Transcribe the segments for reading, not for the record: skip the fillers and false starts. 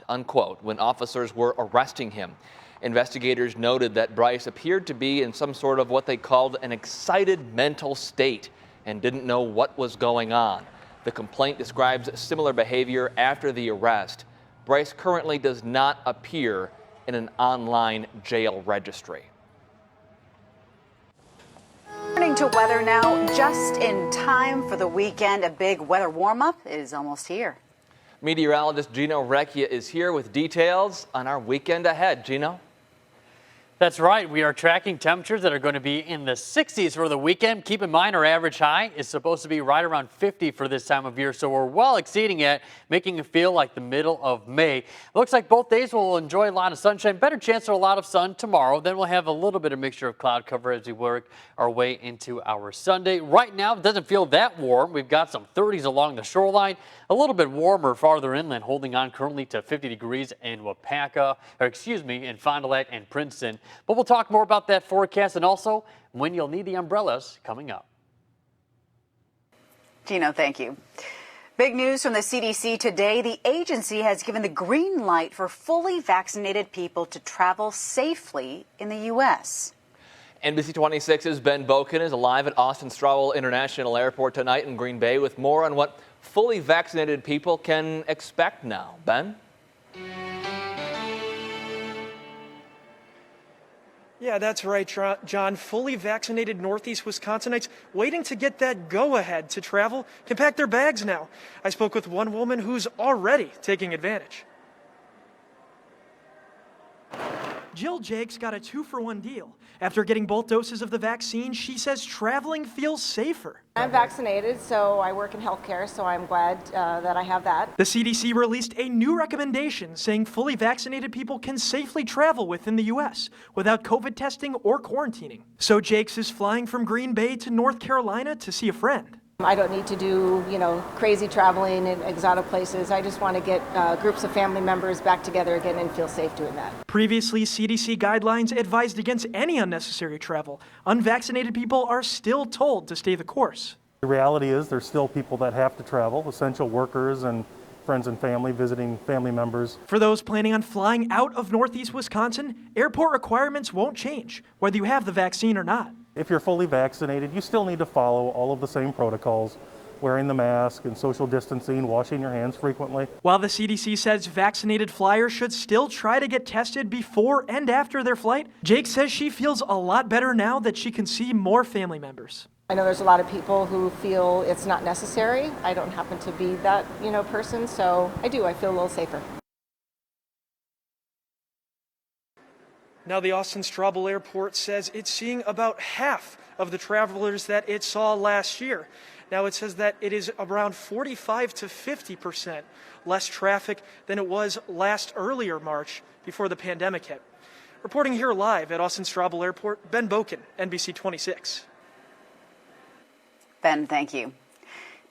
unquote, when officers were arresting him. Investigators noted that Bryce appeared to be in some sort of what they called an excited mental state and didn't know what was going on. The complaint describes similar behavior after the arrest. Bryce currently does not appear in an online jail registry. Turning to weather now, just in time for the weekend, a big weather warm-up is almost here. Meteorologist Gino Recchia is here with details on our weekend ahead. Gino? That's right. We are tracking temperatures that are going to be in the 60s for the weekend. Keep in mind our average high is supposed to be right around 50 for this time of year, so we're well exceeding it, making it feel like the middle of May. Looks like both days we'll enjoy a lot of sunshine. Better chance for a lot of sun tomorrow. Then we'll have a little bit of mixture of cloud cover as we work our way into our Sunday. Right now, it doesn't feel that warm. We've got some 30s along the shoreline, a little bit warmer farther inland, holding on currently to 50 degrees in in Fond du Lac and Princeton. But we'll talk more about that forecast and also when you'll need the umbrellas coming up. Gino, thank you. Big news from the CDC today. The agency has given the green light for fully vaccinated people to travel safely in the U.S. NBC 26's Ben Boken is live at Austin Straubel International Airport tonight in Green Bay with more on what fully vaccinated people can expect now. Ben? Yeah, that's right, John. Fully vaccinated Northeast Wisconsinites waiting to get that go-ahead to travel can pack their bags now. I spoke with one woman who's already taking advantage. Jill Jakes got a 2-for-1 deal. After getting both doses of the vaccine, she says traveling feels safer. I'm vaccinated, so I work in healthcare, so I'm glad that I have that. The CDC released a new recommendation saying fully vaccinated people can safely travel within the U.S. without COVID testing or quarantining. So Jakes is flying from Green Bay to North Carolina to see a friend. I don't need to do, crazy traveling in exotic places. I just want to get groups of family members back together again and feel safe doing that. Previously, CDC guidelines advised against any unnecessary travel. Unvaccinated people are still told to stay the course. The reality is there's still people that have to travel, essential workers and friends and family, visiting family members. For those planning on flying out of Northeast Wisconsin, airport requirements won't change, whether you have the vaccine or not. If you're fully vaccinated, you still need to follow all of the same protocols, wearing the mask and social distancing, washing your hands frequently. While the CDC says vaccinated flyers should still try to get tested before and after their flight, Jake says she feels a lot better now that she can see more family members. I know there's a lot of people who feel it's not necessary. I don't happen to be that, person, so I feel a little safer. Now the Austin Straubel Airport says it's seeing about half of the travelers that it saw last year. Now it says that it is around 45 to 50% less traffic than it was last earlier March before the pandemic hit. Reporting here live at Austin Straubel Airport, Ben Boken, NBC 26. Ben, thank you.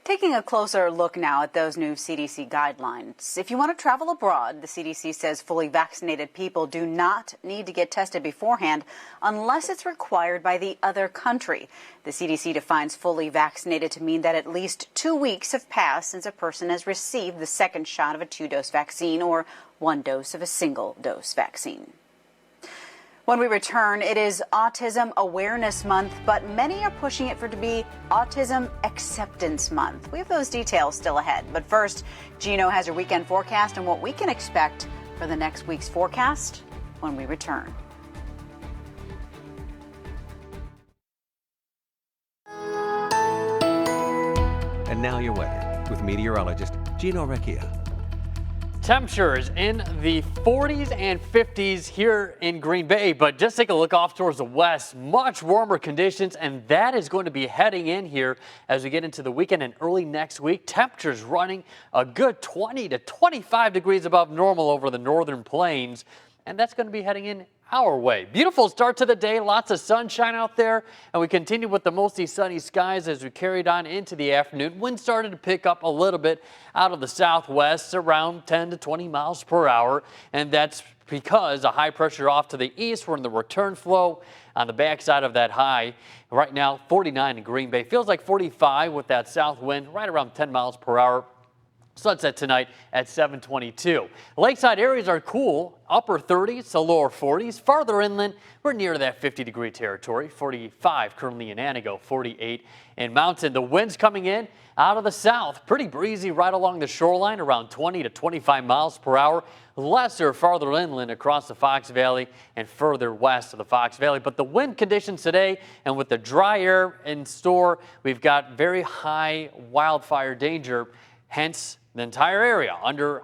Taking a closer look now at those new CDC guidelines. If you want to travel abroad, the CDC says fully vaccinated people do not need to get tested beforehand unless it's required by the other country. The CDC defines fully vaccinated to mean that at least 2 weeks have passed since a person has received the second shot of a 2-dose vaccine or 1 dose of a single-dose vaccine. When we return, it is Autism Awareness Month, but many are pushing it for it to be Autism Acceptance Month. We have those details still ahead. But first, Gino has your weekend forecast and what we can expect for the next week's forecast when we return. And now your weather with meteorologist Gino Recchia. Temperatures in the 40s and 50s here in Green Bay, but just take a look off towards the west. Much warmer conditions, and that is going to be heading in here as we get into the weekend and early next week. Temperatures running a good 20 to 25 degrees above normal over the northern plains, and that's going to be heading in our way. Beautiful start to the day, lots of sunshine out there, and we continue with the mostly sunny skies as we carried on into the afternoon. Wind started to pick up a little bit out of the southwest, around 10 to 20 miles per hour, and that's because a high pressure off to the east. We're in the return flow on the backside of that high. Right now, 49 in Green Bay. Feels like 45 with that south wind right around 10 miles per hour. Sunset tonight at 7:22. Lakeside areas are cool, upper 30s to lower 40s. Farther inland, we're near that 50-degree territory. 45 currently in Anago, 48 in Mountain. The winds coming in out of the south, pretty breezy right along the shoreline, around 20 to 25 miles per hour. Lesser farther inland across the Fox Valley and further west of the Fox Valley. But the wind conditions today, and with the dry air in store, we've got very high wildfire danger, hence the entire area under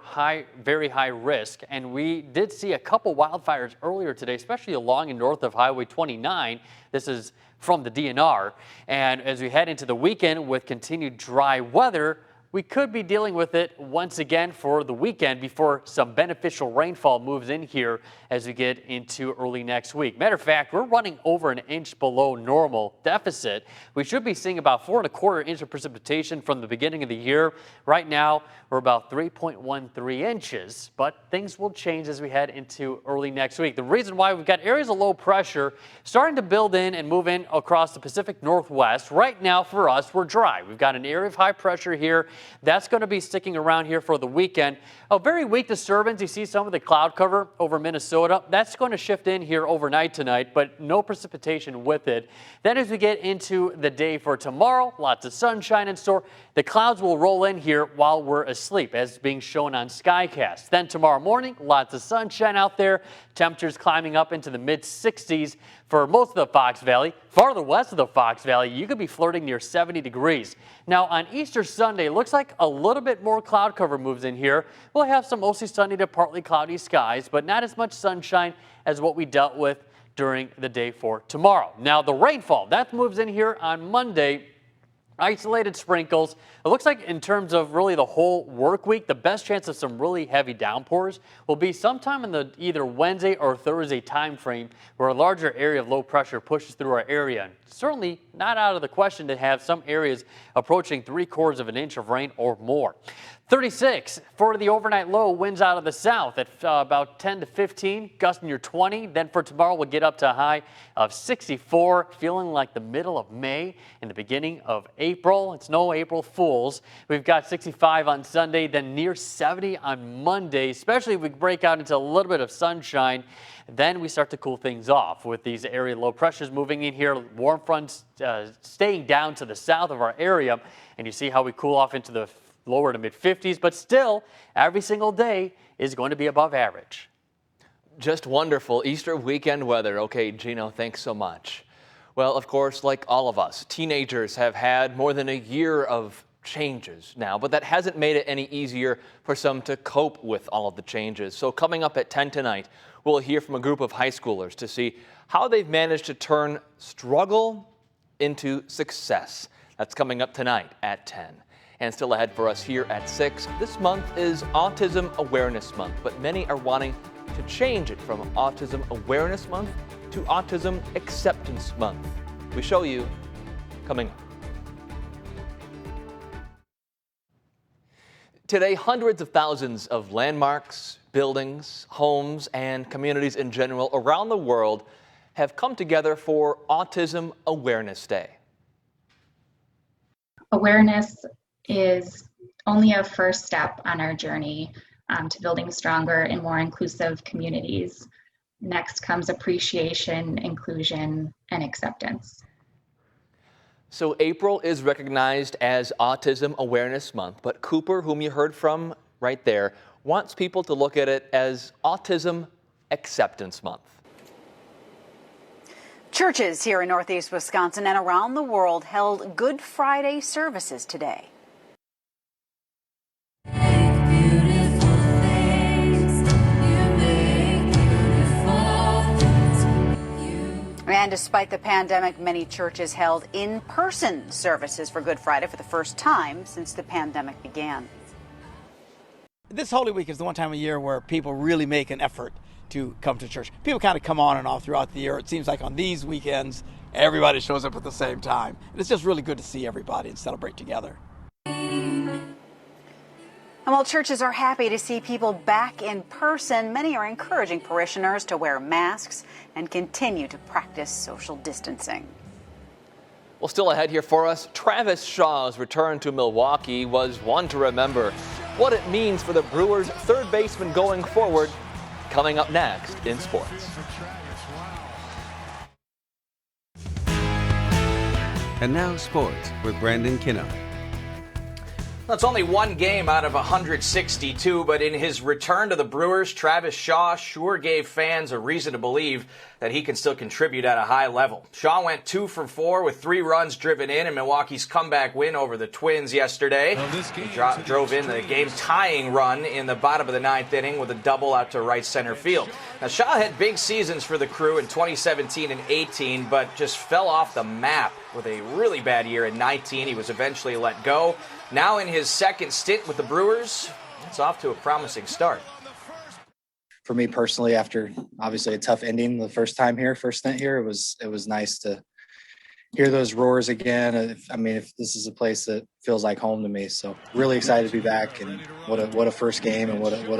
very high risk. And we did see a couple wildfires earlier today, especially along and north of Highway 29. This is from the DNR. And as we head into the weekend with continued dry weather, we could be dealing with it once again for the weekend before some beneficial rainfall moves in here as we get into early next week. Matter of fact, we're running over an inch below normal deficit. We should be seeing about 4¼ inches of precipitation from the beginning of the year. Right now, we're about 3.13 inches, but things will change as we head into early next week. The reason why we've got areas of low pressure starting to build in and move in across the Pacific Northwest. Right now for us, we're dry. We've got an area of high pressure here. That's going to be sticking around here for the weekend. A very weak disturbance. You see some of the cloud cover over Minnesota. That's going to shift in here overnight tonight, but no precipitation with it. Then as we get into the day for tomorrow, lots of sunshine in store. The clouds will roll in here while we're asleep, as being shown on Skycast. Then tomorrow morning, lots of sunshine out there. Temperatures climbing up into the mid-60s for most of the Fox Valley. Farther west of the Fox Valley, you could be flirting near 70 degrees. Now on Easter Sunday, it looks like a little bit more cloud cover moves in here. We'll have some mostly sunny to partly cloudy skies, but not as much sunshine as what we dealt with during the day for tomorrow. Now the rainfall, that moves in here on Monday. Isolated sprinkles. It looks like in terms of really the whole work week, the best chance of some really heavy downpours will be sometime in the either Wednesday or Thursday time frame, where a larger area of low pressure pushes through our area. And certainly not out of the question to have some areas approaching 3/4 inch of rain or more. 36 for the overnight low, winds out of the south at about 10 to 15, gusting near 20. Then for tomorrow, we'll get up to a high of 64, feeling like the middle of May and the beginning of April. It's no April Fools. We've got 65 on Sunday, then near 70 on Monday, especially if we break out into a little bit of sunshine. Then we start to cool things off with these area low pressures moving in here, warm fronts staying down to the south of our area. And you see how we cool off into the lower to mid-50s, but still every single day is going to be above average. Just wonderful Easter weekend weather. Okay, Gino, thanks so much. Well, of course, like all of us, teenagers have had more than a year of changes now, but that hasn't made it any easier for some to cope with all of the changes. So coming up at 10 tonight, we'll hear from a group of high schoolers to see how they've managed to turn struggle into success. That's coming up tonight at 10. And still ahead for us here at 6, this month is Autism Awareness Month, but many are wanting to change it from Autism Awareness Month to Autism Acceptance Month. We show you coming up. Today, hundreds of thousands of landmarks, buildings, homes, and communities in general around the world have come together for Autism Awareness Day. Awareness is only a first step on our journey to building stronger and more inclusive communities. Next comes appreciation, inclusion, and acceptance. So April is recognized as Autism Awareness Month, but Cooper, whom you heard from right there, wants people to look at it as Autism Acceptance Month. Churches here in Northeast Wisconsin and around the world held Good Friday services today. And despite the pandemic, many churches held in-person services for Good Friday for the first time since the pandemic began. This Holy Week is the one time of year where people really make an effort to come to church. People kind of come on and off throughout the year. It seems like on these weekends, everybody shows up at the same time. And it's just really good to see everybody and celebrate together. And while churches are happy to see people back in person, many are encouraging parishioners to wear masks and continue to practice social distancing. Well, still ahead here for us, Travis Shaw's return to Milwaukee was one to remember. what it means for the Brewers' third baseman going forward, coming up next in sports. And now sports with Brandon Kinnard. Well, it's only one game out of 162, but in his return to the Brewers, Travis Shaw sure gave fans a reason to believe that he can still contribute at a high level. Shaw went 2 for 4 with 3 runs driven in Milwaukee's comeback win over the Twins yesterday. He drove in the game-tying run in the bottom of the 9th inning with a double out to right center field. Now, Shaw had big seasons for the Crew in 2017 and 18, but just fell off the map with a really bad year in 19. He was eventually let go. Now in his second stint with the Brewers, it's off to a promising start. For me personally, after obviously a tough ending the first stint here, it was nice to hear those roars again. If this is a place that feels like home to me, so really excited to be back, and what a first game, and what a